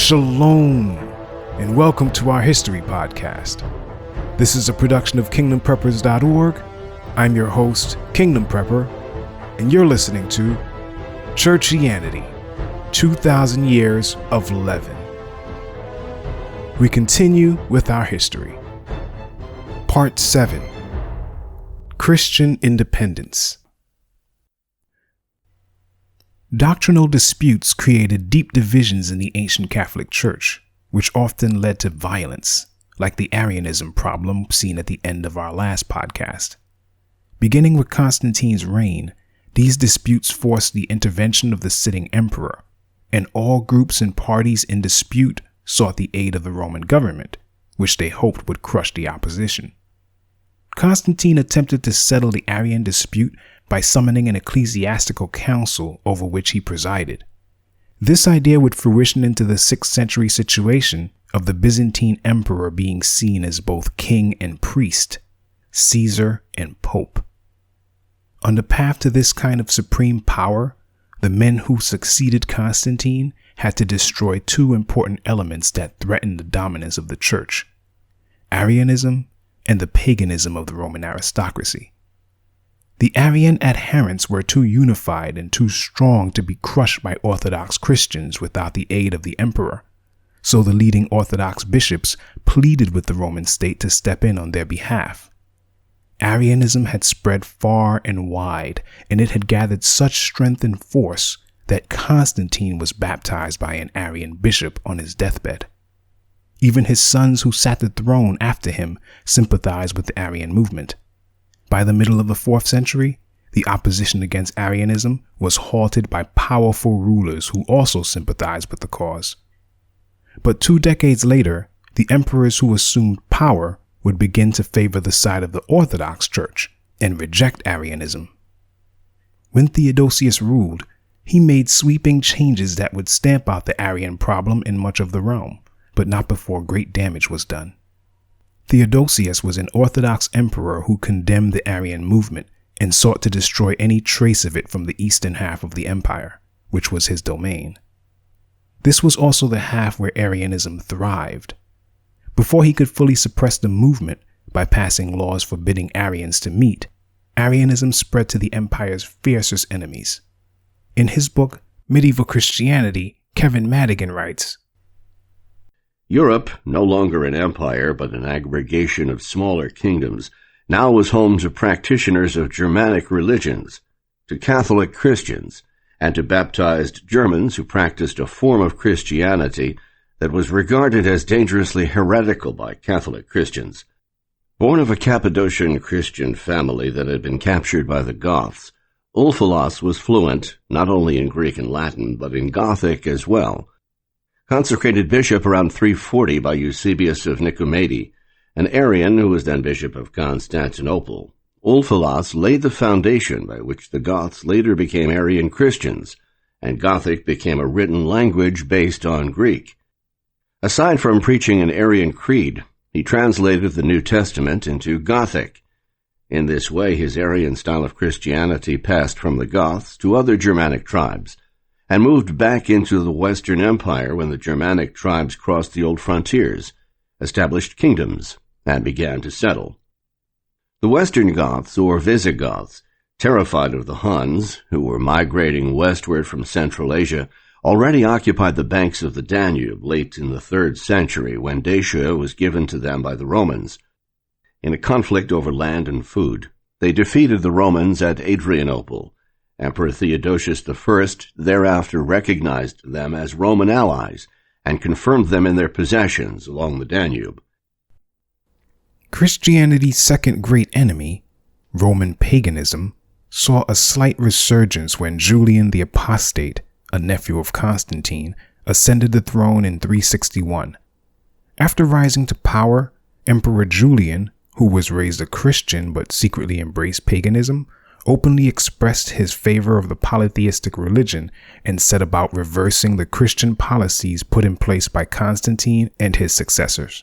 Shalom, and welcome to our History Podcast. This is a production of KingdomPreppers.org. I'm your host, Kingdom Prepper, and you're listening to Churchianity, 2000 Years of Leaven. We continue with our history. Part 7, Christian Independence. Doctrinal disputes created deep divisions in the ancient Catholic Church, which often led to violence, like the Arianism problem seen at the end of our last podcast. Beginning with Constantine's reign, these disputes forced the intervention of the sitting emperor, and all groups and parties in dispute sought the aid of the Roman government, which they hoped would crush the opposition. Constantine attempted to settle the Arian dispute by summoning an ecclesiastical council over which he presided. This idea would fruition into the 6th century situation of the Byzantine emperor being seen as both king and priest, Caesar and pope. On the path to this kind of supreme power, the men who succeeded Constantine had to destroy two important elements that threatened the dominance of the church: Arianism and the paganism of the Roman aristocracy. The Arian adherents were too unified and too strong to be crushed by Orthodox Christians without the aid of the emperor, so the leading Orthodox bishops pleaded with the Roman state to step in on their behalf. Arianism had spread far and wide, and it had gathered such strength and force that Constantine was baptized by an Arian bishop on his deathbed. Even his sons who sat the throne after him sympathized with the Arian movement. By the middle of the 4th century, the opposition against Arianism was halted by powerful rulers who also sympathized with the cause. But 2 decades later, the emperors who assumed power would begin to favor the side of the Orthodox Church and reject Arianism. When Theodosius ruled, he made sweeping changes that would stamp out the Arian problem in much of the realm, but not before great damage was done. Theodosius was an Orthodox emperor who condemned the Arian movement and sought to destroy any trace of it from the eastern half of the empire, which was his domain. This was also the half where Arianism thrived. Before he could fully suppress the movement by passing laws forbidding Arians to meet, Arianism spread to the empire's fiercest enemies. In his book, Medieval Christianity, Kevin Madigan writes, Europe, no longer an empire but an aggregation of smaller kingdoms, now was home to practitioners of Germanic religions, to Catholic Christians, and to baptized Germans who practiced a form of Christianity that was regarded as dangerously heretical by Catholic Christians. Born of a Cappadocian Christian family that had been captured by the Goths, Ulfilas was fluent not only in Greek and Latin but in Gothic as well. Consecrated bishop around 340 by Eusebius of Nicomedia, an Arian who was then bishop of Constantinople, Ulfilas laid the foundation by which the Goths later became Arian Christians, and Gothic became a written language based on Greek. Aside from preaching an Arian creed, he translated the New Testament into Gothic. In this way, his Arian style of Christianity passed from the Goths to other Germanic tribes, and moved back into the Western Empire when the Germanic tribes crossed the old frontiers, established kingdoms, and began to settle. The Western Goths, or Visigoths, terrified of the Huns, who were migrating westward from Central Asia, already occupied the banks of the Danube late in the 3rd century when Dacia was given to them by the Romans. In a conflict over land and food, they defeated the Romans at Adrianople. Emperor Theodosius I thereafter recognized them as Roman allies and confirmed them in their possessions along the Danube. Christianity's second great enemy, Roman paganism, saw a slight resurgence when Julian the Apostate, a nephew of Constantine, ascended the throne in 361. After rising to power, Emperor Julian, who was raised a Christian but secretly embraced paganism, openly expressed his favor of the polytheistic religion and set about reversing the Christian policies put in place by Constantine and his successors.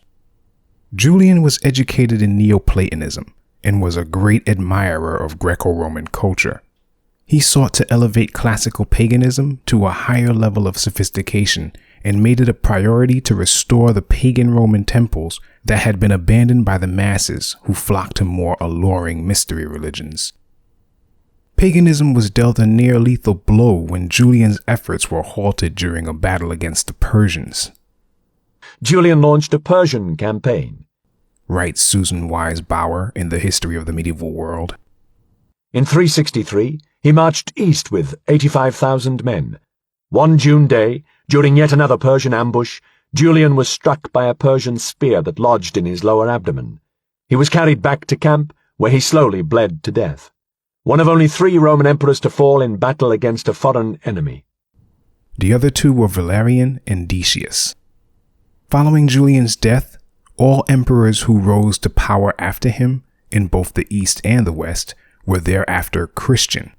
Julian was educated in Neoplatonism and was a great admirer of Greco-Roman culture. He sought to elevate classical paganism to a higher level of sophistication and made it a priority to restore the pagan Roman temples that had been abandoned by the masses who flocked to more alluring mystery religions. Paganism was dealt a near-lethal blow when Julian's efforts were halted during a battle against the Persians. Julian launched a Persian campaign, writes Susan Wise Bauer in The History of the Medieval World. In 363, he marched east with 85,000 men. One June day, during yet another Persian ambush, Julian was struck by a Persian spear that lodged in his lower abdomen. He was carried back to camp, where he slowly bled to death. One of only 3 Roman emperors to fall in battle against a foreign enemy. The other 2 were Valerian and Decius. Following Julian's death, all emperors who rose to power after him, in both the East and the West, were thereafter Christian.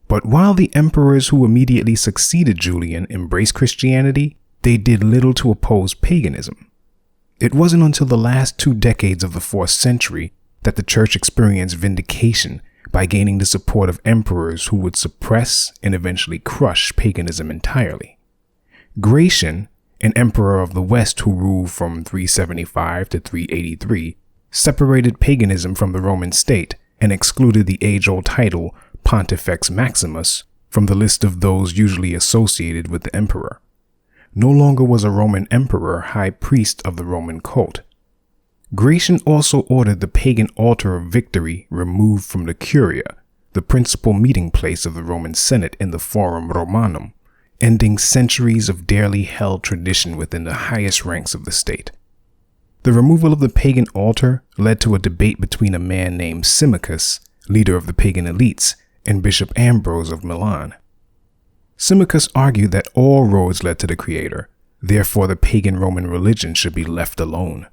But while the emperors who immediately succeeded Julian embraced Christianity, they did little to oppose paganism. It wasn't until the last 2 decades of the 4th century that the church experienced vindication by gaining the support of emperors who would suppress and eventually crush paganism entirely. Gratian, an emperor of the West who ruled from 375 to 383, separated paganism from the Roman state and excluded the age-old title Pontifex Maximus from the list of those usually associated with the emperor. No longer was a Roman emperor high priest of the Roman cult. Gratian also ordered the pagan altar of victory removed from the Curia, the principal meeting place of the Roman Senate in the Forum Romanum, ending centuries of dearly held tradition within the highest ranks of the state. The removal of the pagan altar led to a debate between a man named Symmachus, leader of the pagan elites, and Bishop Ambrose of Milan. Symmachus argued that all roads led to the Creator, therefore the pagan Roman religion should be left alone.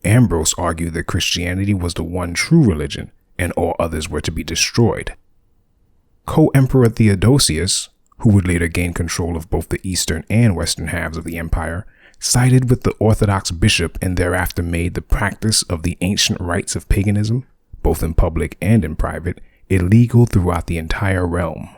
Ambrose argued that Christianity was the one true religion, and all others were to be destroyed. Co-Emperor Theodosius, who would later gain control of both the eastern and western halves of the empire, sided with the Orthodox bishop and thereafter made the practice of the ancient rites of paganism, both in public and in private, illegal throughout the entire realm.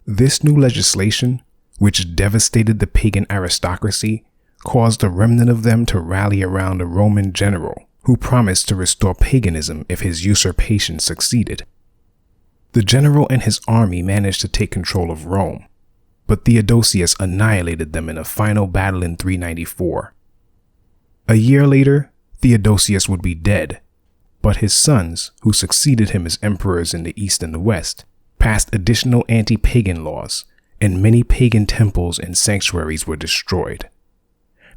This new legislation, which devastated the pagan aristocracy, caused a remnant of them to rally around a Roman general who promised to restore paganism if his usurpation succeeded. The general and his army managed to take control of Rome, but Theodosius annihilated them in a final battle in 394. A year later, Theodosius would be dead, but his sons, who succeeded him as emperors in the East and the West, passed additional anti-pagan laws, and many pagan temples and sanctuaries were destroyed.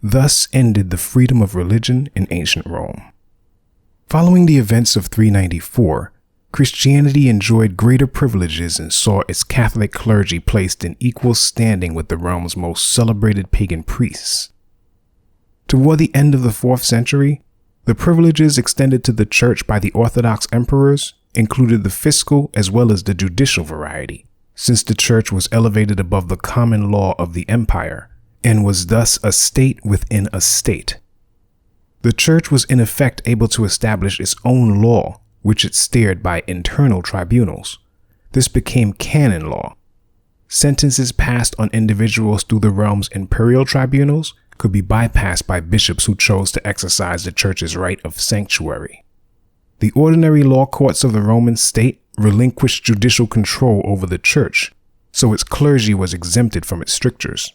Thus ended the freedom of religion in ancient Rome. Following the events of 394, Christianity enjoyed greater privileges and saw its Catholic clergy placed in equal standing with the realm's most celebrated pagan priests. Toward the end of the 4th century, the privileges extended to the church by the Orthodox emperors included the fiscal as well as the judicial variety, since the church was elevated above the common law of the empire and was thus a state within a state. The church was in effect able to establish its own law, which it steered by internal tribunals. This became canon law. Sentences passed on individuals through the realm's imperial tribunals could be bypassed by bishops who chose to exercise the church's right of sanctuary. The ordinary law courts of the Roman state relinquished judicial control over the church, so its clergy was exempted from its strictures.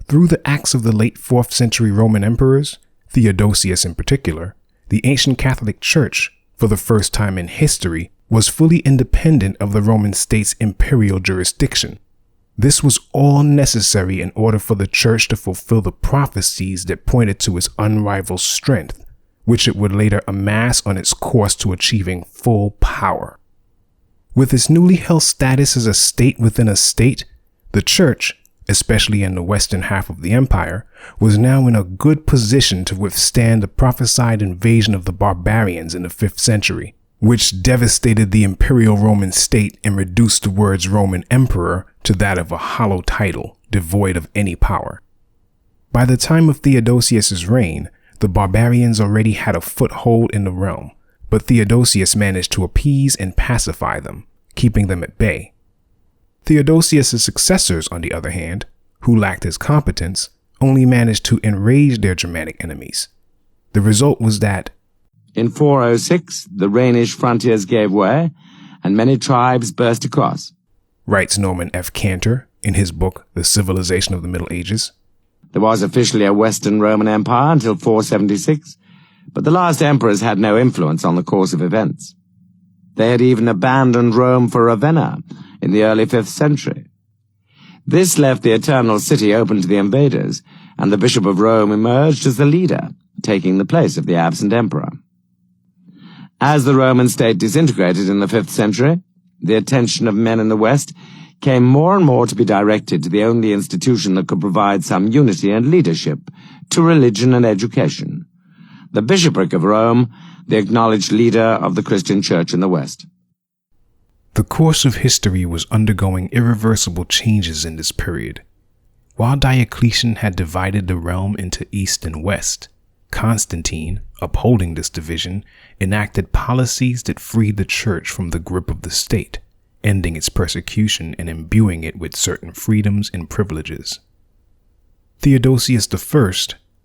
Through the acts of the late 4th century Roman emperors, Theodosius in particular, the ancient Catholic Church, for the first time in history, was fully independent of the Roman state's imperial jurisdiction. This was all necessary in order for the church to fulfill the prophecies that pointed to its unrivaled strength, which it would later amass on its course to achieving full power. With its newly held status as a state within a state, the church, especially in the western half of the empire, was now in a good position to withstand the prophesied invasion of the barbarians in the 5th century, which devastated the imperial Roman state and reduced the words Roman emperor to that of a hollow title, devoid of any power. By the time of Theodosius's reign, the barbarians already had a foothold in the realm, but Theodosius managed to appease and pacify them, keeping them at bay. Theodosius' successors, on the other hand, who lacked his competence, only managed to enrage their Germanic enemies. The result was that in 406, the Rhenish frontiers gave way, and many tribes burst across, writes Norman F. Cantor in his book The Civilization of the Middle Ages. There was officially a Western Roman Empire until 476, but the last emperors had no influence on the course of events. They had even abandoned Rome for Ravenna in the early 5th century. This left the Eternal City open to the invaders, and the Bishop of Rome emerged as the leader, taking the place of the absent emperor. As the Roman state disintegrated in the 5th century, the attention of men in the West came more and more to be directed to the only institution that could provide some unity and leadership, to religion and education. The Bishopric of Rome, the acknowledged leader of the Christian Church in the West. The course of history was undergoing irreversible changes in this period. While Diocletian had divided the realm into East and West, Constantine, upholding this division, enacted policies that freed the church from the grip of the state, ending its persecution and imbuing it with certain freedoms and privileges. Theodosius I,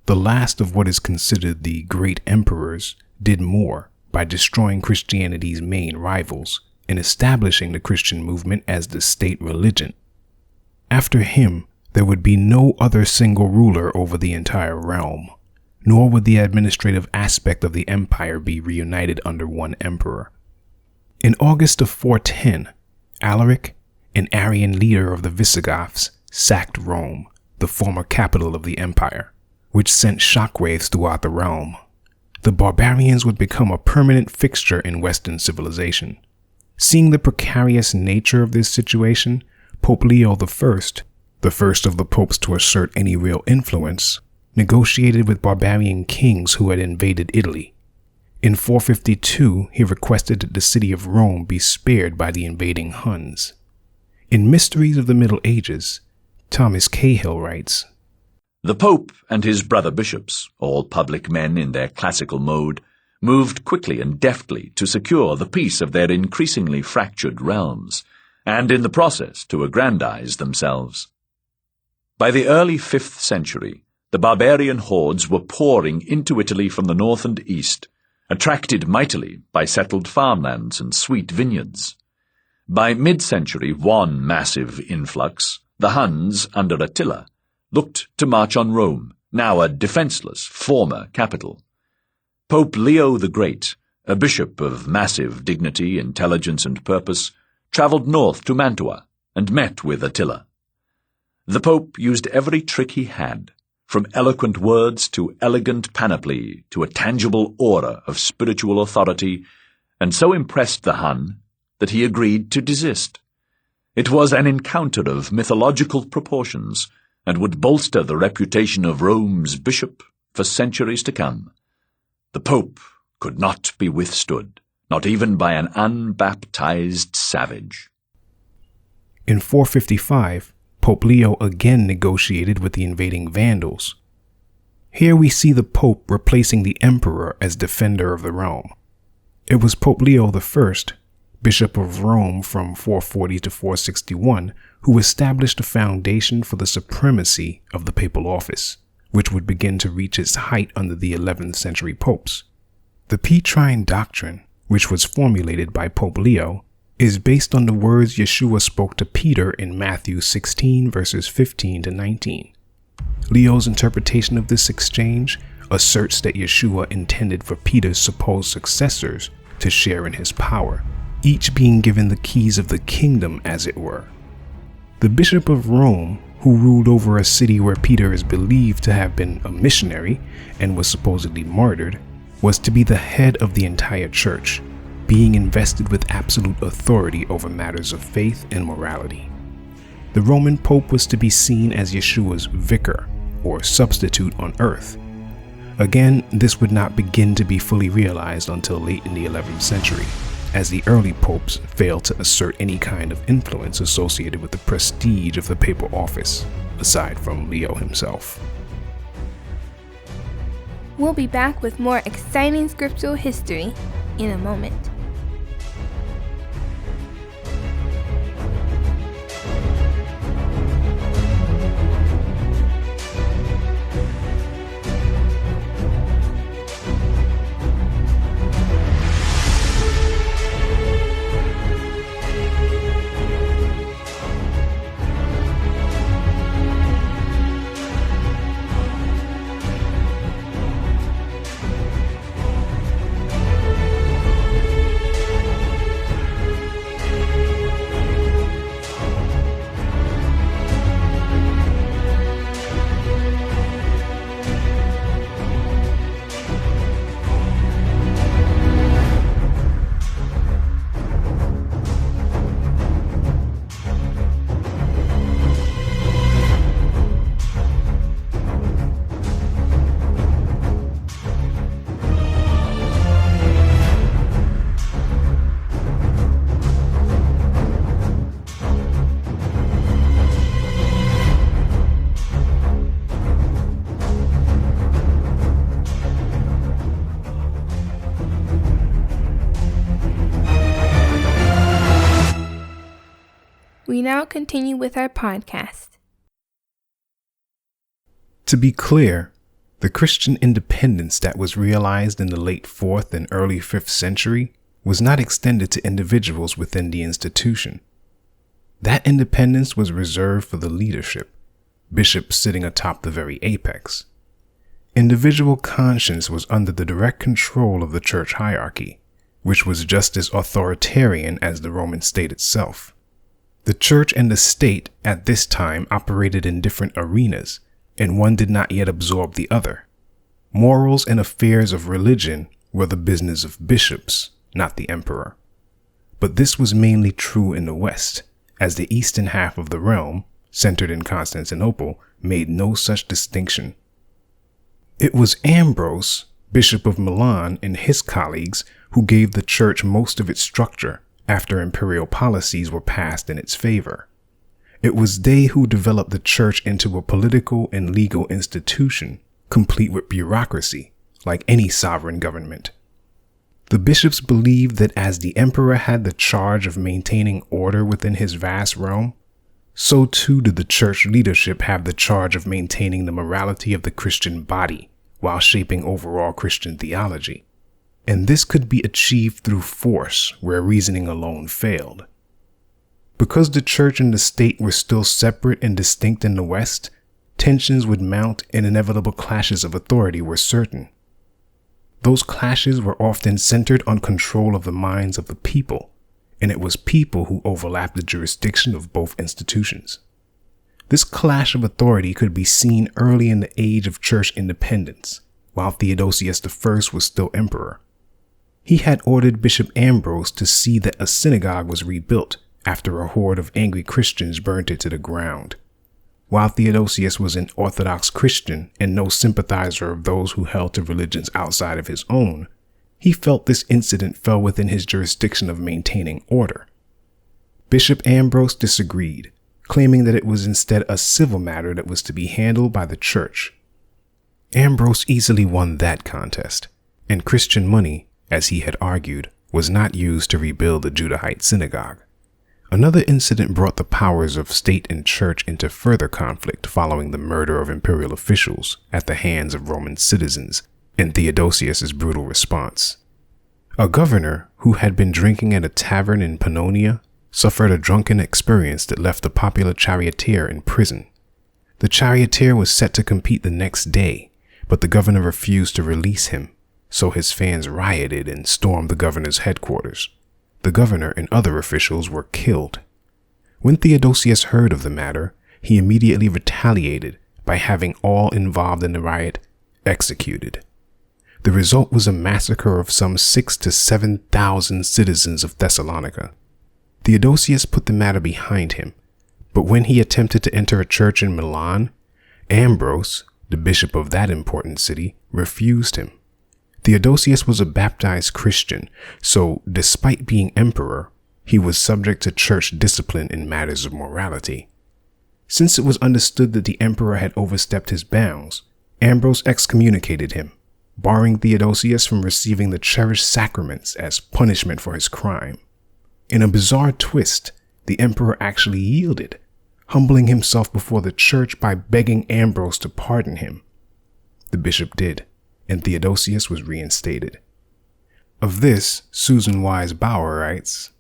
the last of what is considered the great emperors, did more by destroying Christianity's main rivals and establishing the Christian movement as the state religion. After him, there would be no other single ruler over the entire realm, nor would the administrative aspect of the empire be reunited under one emperor. In August of 410, Alaric, an Arian leader of the Visigoths, sacked Rome, the former capital of the empire, which sent shockwaves throughout the realm. The barbarians would become a permanent fixture in Western civilization. Seeing the precarious nature of this situation, Pope Leo I, the first of the popes to assert any real influence, negotiated with barbarian kings who had invaded Italy. In 452, he requested that the city of Rome be spared by the invading Huns. In Mysteries of the Middle Ages, Thomas Cahill writes, "The Pope and his brother bishops, all public men in their classical mode, moved quickly and deftly to secure the peace of their increasingly fractured realms, and in the process to aggrandize themselves. By the early 5th century, the barbarian hordes were pouring into Italy from the north and east, attracted mightily by settled farmlands and sweet vineyards. By mid-century, one massive influx, the Huns, under Attila, looked to march on Rome, now a defenseless former capital. Pope Leo the Great, a bishop of massive dignity, intelligence, and purpose, travelled north to Mantua and met with Attila. The Pope used every trick he had, from eloquent words to elegant panoply to a tangible aura of spiritual authority, and so impressed the Hun that he agreed to desist. It was an encounter of mythological proportions, and would bolster the reputation of Rome's bishop for centuries to come. The Pope could not be withstood, not even by an unbaptized savage. In 455, Pope Leo again negotiated with the invading Vandals. Here we see the Pope replacing the Emperor as defender of the realm. It was Pope Leo I, Bishop of Rome from 440 to 461, who established a foundation for the supremacy of the papal office, which would begin to reach its height under the 11th century popes. The Petrine doctrine, which was formulated by Pope Leo, is based on the words Yeshua spoke to Peter in Matthew 16 verses 15 to 19. Leo's interpretation of this exchange asserts that Yeshua intended for Peter's supposed successors to share in his power, each being given the keys of the kingdom, as it were. The Bishop of Rome, who ruled over a city where Peter is believed to have been a missionary and was supposedly martyred, was to be the head of the entire church, being invested with absolute authority over matters of faith and morality. The Roman Pope was to be seen as Yeshua's vicar, or substitute on earth. Again, this would not begin to be fully realized until late in the 11th century, as the early popes failed to assert any kind of influence associated with the prestige of the papal office, aside from Leo himself. We'll be back with more exciting scriptural history in a moment. We now continue with our podcast. To be clear, the Christian independence that was realized in the late 4th and early 5th century was not extended to individuals within the institution. That independence was reserved for the leadership, bishops sitting atop the very apex. Individual conscience was under the direct control of the church hierarchy, which was just as authoritarian as the Roman state itself. The church and the state at this time operated in different arenas, and one did not yet absorb the other. Morals and affairs of religion were the business of bishops, not the emperor. But this was mainly true in the West, as the eastern half of the realm, centered in Constantinople, made no such distinction. It was Ambrose, Bishop of Milan, and his colleagues who gave the church most of its structure after imperial policies were passed in its favor. It was they who developed the church into a political and legal institution, complete with bureaucracy, like any sovereign government. The bishops believed that as the emperor had the charge of maintaining order within his vast realm, so too did the church leadership have the charge of maintaining the morality of the Christian body while shaping overall Christian theology. And this could be achieved through force where reasoning alone failed. Because the church and the state were still separate and distinct in the West, tensions would mount and inevitable clashes of authority were certain. Those clashes were often centered on control of the minds of the people, and it was people who overlapped the jurisdiction of both institutions. This clash of authority could be seen early in the age of church independence, while Theodosius I was still emperor. He had ordered Bishop Ambrose to see that a synagogue was rebuilt after a horde of angry Christians burnt it to the ground. While Theodosius was an Orthodox Christian and no sympathizer of those who held to religions outside of his own, he felt this incident fell within his jurisdiction of maintaining order. Bishop Ambrose disagreed, claiming that it was instead a civil matter that was to be handled by the church. Ambrose easily won that contest, and Christian money, as he had argued, was not used to rebuild the Judahite synagogue. Another incident brought the powers of state and church into further conflict following the murder of imperial officials at the hands of Roman citizens and Theodosius's brutal response. A governor who had been drinking at a tavern in Pannonia suffered a drunken experience that left the popular charioteer in prison. The charioteer was set to compete the next day, but the governor refused to release him, so his fans rioted and stormed the governor's headquarters. The governor and other officials were killed. When Theodosius heard of the matter, he immediately retaliated by having all involved in the riot executed. The result was a massacre of some 6,000 to 7,000 citizens of Thessalonica. Theodosius put the matter behind him, but when he attempted to enter a church in Milan, Ambrose, the bishop of that important city, refused him. Theodosius was a baptized Christian, so despite being emperor, he was subject to church discipline in matters of morality. Since it was understood that the emperor had overstepped his bounds, Ambrose excommunicated him, barring Theodosius from receiving the cherished sacraments as punishment for his crime. In a bizarre twist, the emperor actually yielded, humbling himself before the church by begging Ambrose to pardon him. The bishop did, and Theodosius was reinstated. Of this, Susan Wise Bauer writes,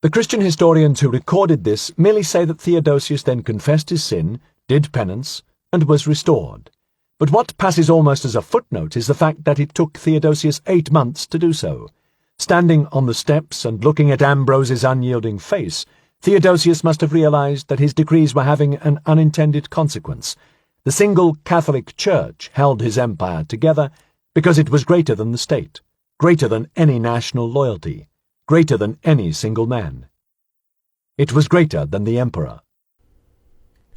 The Christian historians who recorded this merely say that Theodosius then confessed his sin, did penance, and was restored. But what passes almost as a footnote is the fact that it took Theodosius 8 months to do so. Standing on the steps and looking at Ambrose's unyielding face, Theodosius must have realized that his decrees were having an unintended consequence. The single Catholic Church held his empire together because it was greater than the state, greater than any national loyalty, greater than any single man. It was greater than the emperor.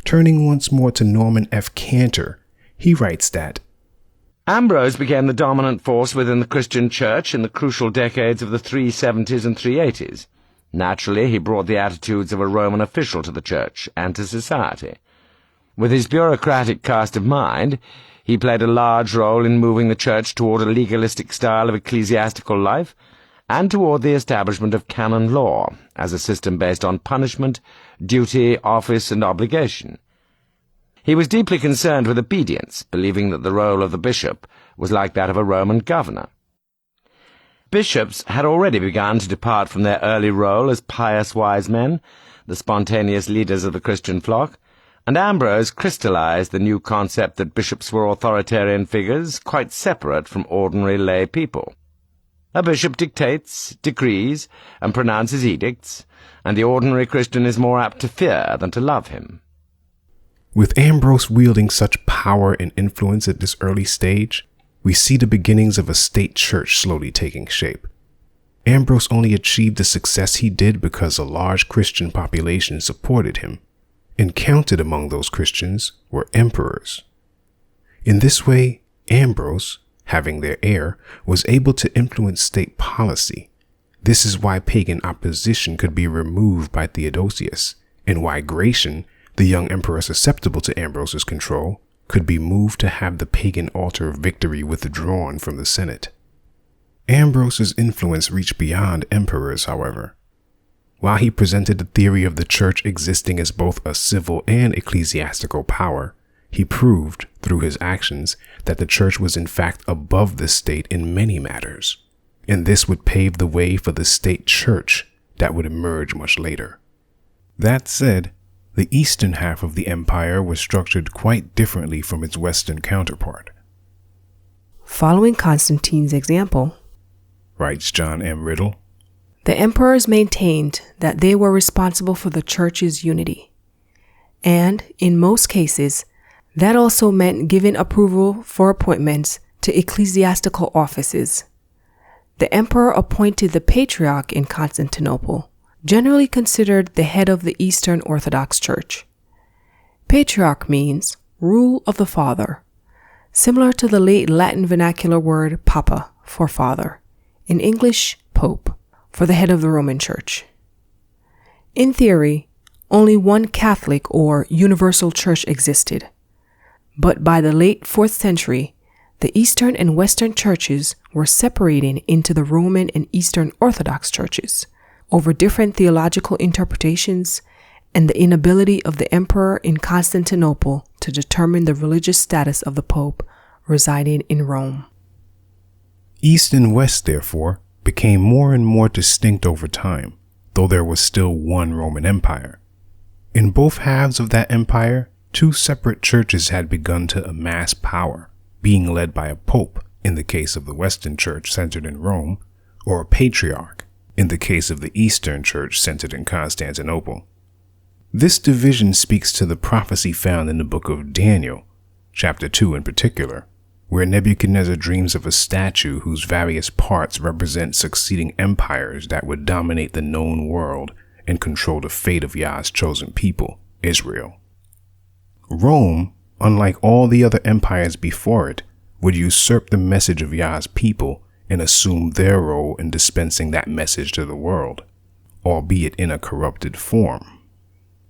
Turning once more to Norman F. Cantor, he writes that Ambrose became the dominant force within the Christian Church in the crucial decades of the 370s and 380s. Naturally, he brought the attitudes of a Roman official to the Church and to society. With his bureaucratic cast of mind, he played a large role in moving the Church toward a legalistic style of ecclesiastical life, and toward the establishment of canon law as a system based on punishment, duty, office, and obligation. He was deeply concerned with obedience, believing that the role of the bishop was like that of a Roman governor. Bishops had already begun to depart from their early role as pious wise men, the spontaneous leaders of the Christian flock, and Ambrose crystallized the new concept that bishops were authoritarian figures quite separate from ordinary lay people. A bishop dictates, decrees, and pronounces edicts, and the ordinary Christian is more apt to fear than to love him. With Ambrose wielding such power and influence at this early stage, we see the beginnings of a state church slowly taking shape. Ambrose only achieved the success he did because a large Christian population supported him, and counted among those Christians were emperors. In this way, Ambrose, having their heir, was able to influence state policy. This is why pagan opposition could be removed by Theodosius, and why Gratian, the young emperor susceptible to Ambrose's control, could be moved to have the pagan altar of victory withdrawn from the Senate. Ambrose's influence reached beyond emperors, however. While he presented the theory of the church existing as both a civil and ecclesiastical power, he proved, through his actions, that the church was in fact above the state in many matters, and this would pave the way for the state church that would emerge much later. That said, the eastern half of the empire was structured quite differently from its western counterpart. Following Constantine's example, writes John M. Riddle, the emperors maintained that they were responsible for the church's unity, and, in most cases, that also meant giving approval for appointments to ecclesiastical offices. The emperor appointed the patriarch in Constantinople, generally considered the head of the Eastern Orthodox Church. Patriarch means rule of the father, similar to the late Latin vernacular word papa for father, in English pope, for the head of the Roman Church. In theory, only one Catholic or universal church existed, but by the late 4th century, the Eastern and Western churches were separating into the Roman and Eastern Orthodox churches over different theological interpretations and the inability of the emperor in Constantinople to determine the religious status of the pope residing in Rome. East and West, therefore, became more and more distinct over time, though there was still one Roman Empire. In both halves of that empire, two separate churches had begun to amass power, being led by a pope, in the case of the Western Church centered in Rome, or a patriarch, in the case of the Eastern Church centered in Constantinople. This division speaks to the prophecy found in the book of Daniel, chapter 2 in particular, where Nebuchadnezzar dreams of a statue whose various parts represent succeeding empires that would dominate the known world and control the fate of Yah's chosen people, Israel. Rome, unlike all the other empires before it, would usurp the message of Yah's people and assume their role in dispensing that message to the world, albeit in a corrupted form.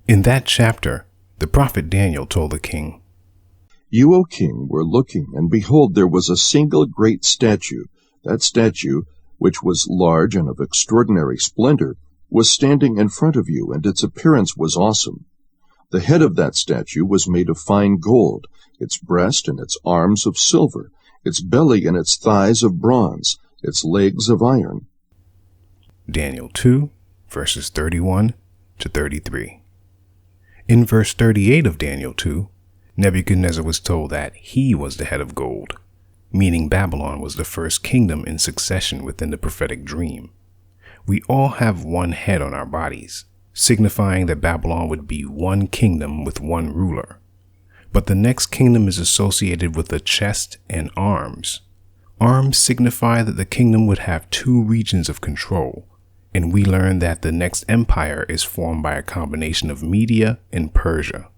In that chapter, the prophet Daniel told the king, "You, O king, were looking, and behold, there was a single great statue. That statue, which was large and of extraordinary splendor, was standing in front of you, and its appearance was awesome. The head of that statue was made of fine gold, its breast and its arms of silver, its belly and its thighs of bronze, its legs of iron." Daniel 2, verses 31 to 33. In verse 38 of Daniel 2, Nebuchadnezzar was told that he was the head of gold, meaning Babylon was the first kingdom in succession within the prophetic dream. We all have one head on our bodies, signifying that Babylon would be one kingdom with one ruler. But the next kingdom is associated with a chest and arms. Arms signify that the kingdom would have two regions of control, and we learn that the next empire is formed by a combination of Media and Persia.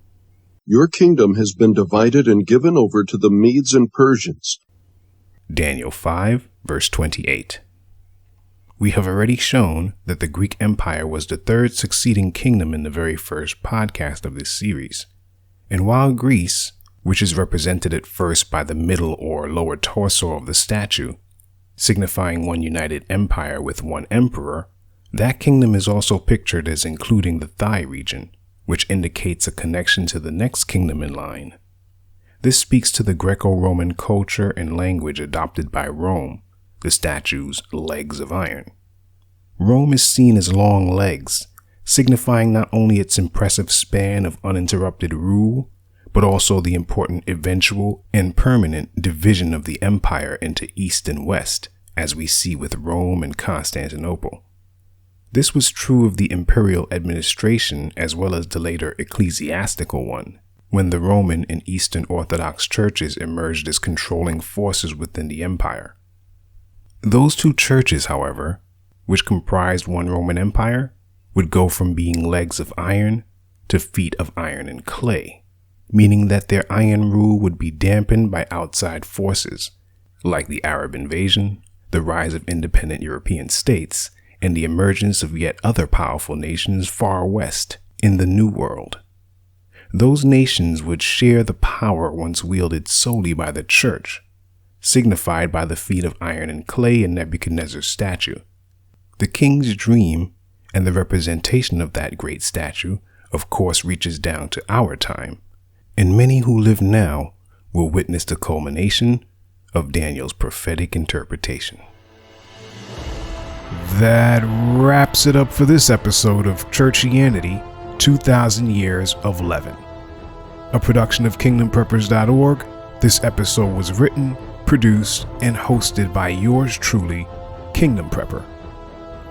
"Your kingdom has been divided and given over to the Medes and Persians." Daniel 5, verse 28. We have already shown that the Greek Empire was the third succeeding kingdom in the very first podcast of this series. And while Greece, which is represented at first by the middle or lower torso of the statue, signifying one united empire with one emperor, that kingdom is also pictured as including the thigh region, which indicates a connection to the next kingdom in line. This speaks to the Greco-Roman culture and language adopted by Rome, the statue's legs of iron. Rome is seen as long legs, signifying not only its impressive span of uninterrupted rule, but also the important eventual and permanent division of the empire into East and West, as we see with Rome and Constantinople. This was true of the imperial administration as well as the later ecclesiastical one, when the Roman and Eastern Orthodox churches emerged as controlling forces within the empire. Those two churches, however, which comprised one Roman Empire, would go from being legs of iron to feet of iron and clay, meaning that their iron rule would be dampened by outside forces, like the Arab invasion, the rise of independent European states, and the emergence of yet other powerful nations far west in the New World. Those nations would share the power once wielded solely by the church, signified by the feet of iron and clay in Nebuchadnezzar's statue. The king's dream and the representation of that great statue, of course, reaches down to our time, and many who live now will witness the culmination of Daniel's prophetic interpretation. That wraps it up for this episode of Churchianity, 2000 Years of Leaven. A production of kingdompreppers.org, this episode was written, produced, and hosted by yours truly, Kingdom Prepper.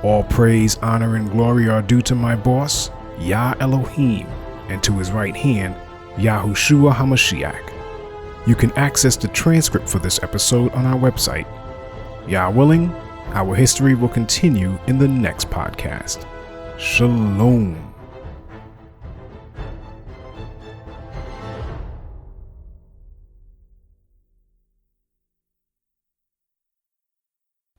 All praise, honor, and glory are due to my boss, Yah Elohim, and to his right hand, Yahushua HaMashiach. You can access the transcript for this episode on our website. Yah willing, our history will continue in the next podcast. Shalom.